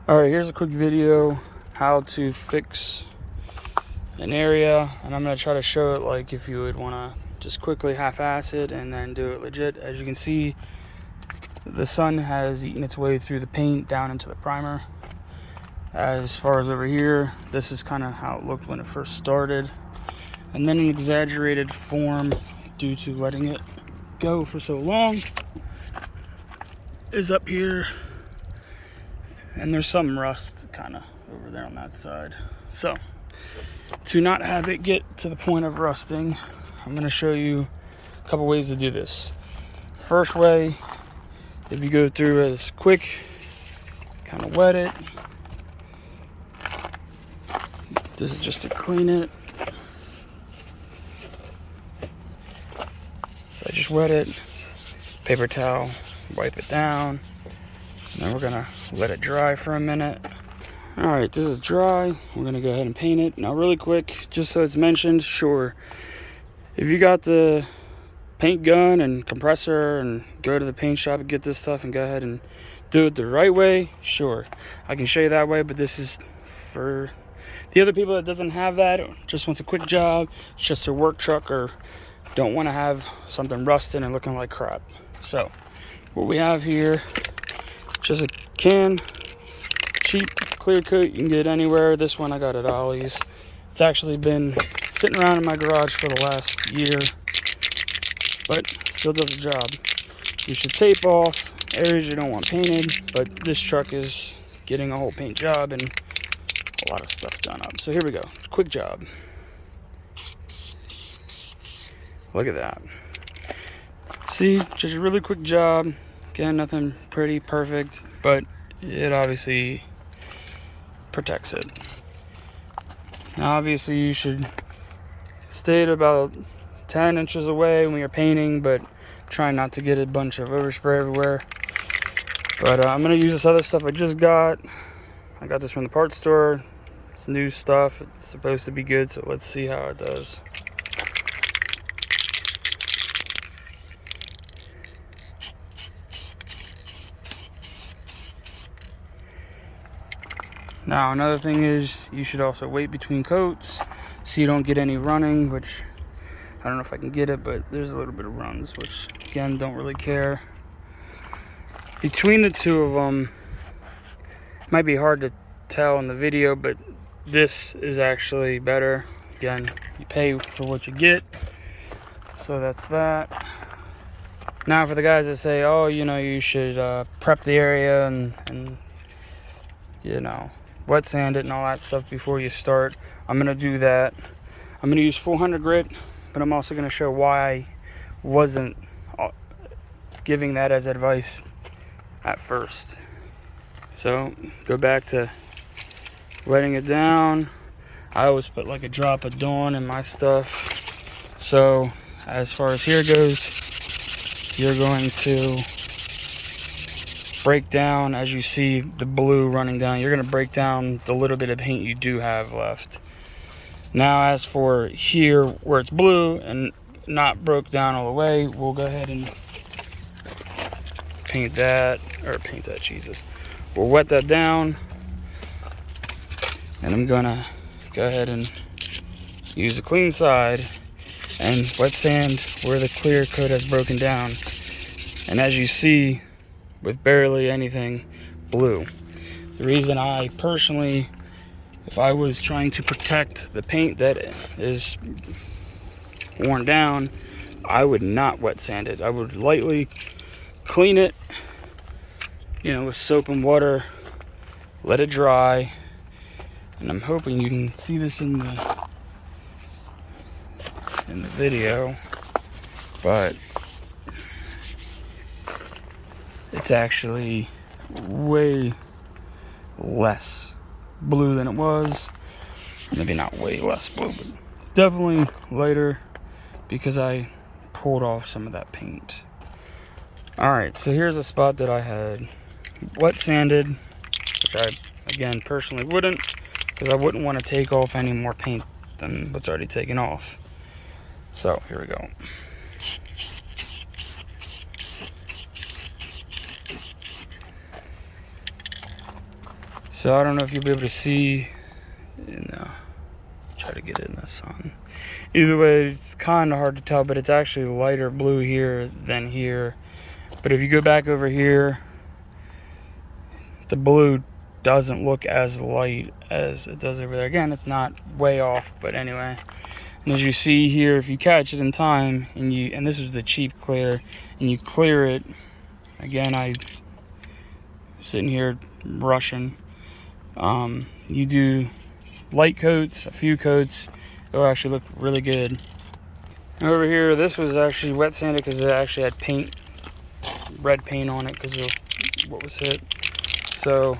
Alright, here's a quick video how to fix an area, and I'm going to try to show it like if you would want to just quickly half-ass it and then do it legit. As you can see, the sun has eaten its way through the paint down into the primer. As far as over here, this is kind of how it looked when it first started, and then an exaggerated form due to letting it go for so long is up here. And there's some rust kind of over there on that side. So, to not have it get to the point of rusting, I'm going to show you a couple ways to do this. First way, if you go through as quick, kind of wet it. This is just to clean it. So I just wet it, paper towel, wipe it down. Then we're gonna let it dry for a minute. All right, this is dry. We're gonna go ahead and paint it. Now really quick, just so it's mentioned, sure, if you got the paint gun and compressor and go to the paint shop and get this stuff and go ahead and do it the right way, sure, I can show you that way, but this is for the other people that doesn't have that, just wants a quick job, it's just their work truck, or don't want to have something rusting and looking like crap. So what we have here, just a can, cheap clear coat you can get anywhere. This one I got at Ollie's. It's actually been sitting around in my garage for the last year, but still does the job. You should tape off areas you don't want painted, but this truck is getting a whole paint job and a lot of stuff done up. So here we go, quick job. Look at that. See, just a really quick job. Again, nothing pretty perfect, but it obviously protects it. Now obviously you should stay at about 10 inches away when you're painting, but try not to get a bunch of overspray everywhere. But I'm gonna use this other stuff I just got. I got this from the parts store. It's new stuff. It's supposed to be good, so let's see how it does. Now another thing is you should also wait between coats so you don't get any running, which I don't know if I can get it, but there's a little bit of runs, which again, don't really care. Between the two of them, might be hard to tell in the video, but this is actually better. Again, you pay for what you get, so that's that. Now for the guys that say, oh, you know, you should prep the area and you know, wet sand it and all that stuff before you start, I'm gonna do that. I'm gonna use 400 grit, but I'm also gonna show why I wasn't giving that as advice at first. So go back to wetting it down. I always put like a drop of Dawn in my stuff. So as far as here goes, you're going to break down, as you see the blue running down, you're going to break down the little bit of paint you do have left. Now as for here where it's blue and not broke down all the way, we'll go ahead and Jesus. We'll wet that down, and I'm gonna go ahead and use the clean side and wet sand where the clear coat has broken down. And as you see, with barely anything blue. The reason I personally, if I was trying to protect the paint that is worn down, I would not wet sand it. I would lightly clean it, you know, with soap and water, let it dry, and I'm hoping you can see this in the video, but it's actually way less blue than it was. Maybe not way less blue, but it's definitely lighter because I pulled off some of that paint. Alright, so here's a spot that I had wet sanded, which I, again, personally wouldn't, because I wouldn't want to take off any more paint than what's already taken off. So, here we go. So I don't know if you'll be able to see. Try to get it in the sun. Either way, it's kind of hard to tell, but it's actually lighter blue here than here. But if you go back over here, the blue doesn't look as light as it does over there. Again, it's not way off, but anyway. And as you see here, if you catch it in time, and this is the cheap clear, and you clear it, again, I'm sitting here rushing. You do light coats, a few coats, it'll actually look really good. Over here, this was actually wet sanded because it actually had paint, red paint on it because of what was hit. So,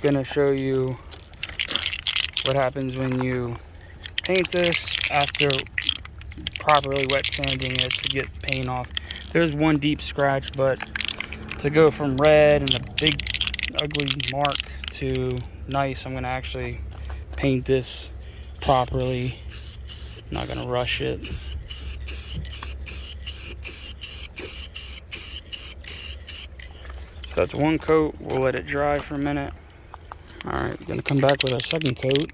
gonna show you what happens when you paint this after properly wet sanding it to get paint off. There's one deep scratch, but to go from red and a big ugly mark to nice, I'm gonna actually paint this properly. I'm not gonna rush it. So that's one coat. We'll let it dry for a minute. All right, gonna come back with our second coat.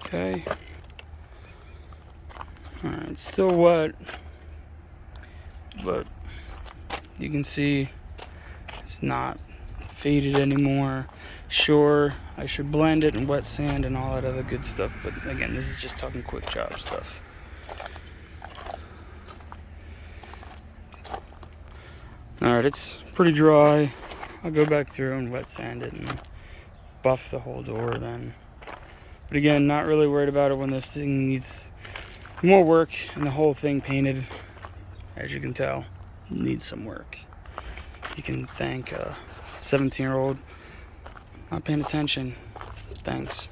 Okay. All right, it's still wet, but you can see it's not faded anymore. Sure, I should blend it and wet sand and all that other good stuff, but again, this is just talking quick job stuff. All right, it's pretty dry. I'll go back through and wet sand it and buff the whole door then. But again, not really worried about it when this thing needs more work, and the whole thing painted, as you can tell, needs some work. You can thank a 17-year-old not paying attention. Thanks.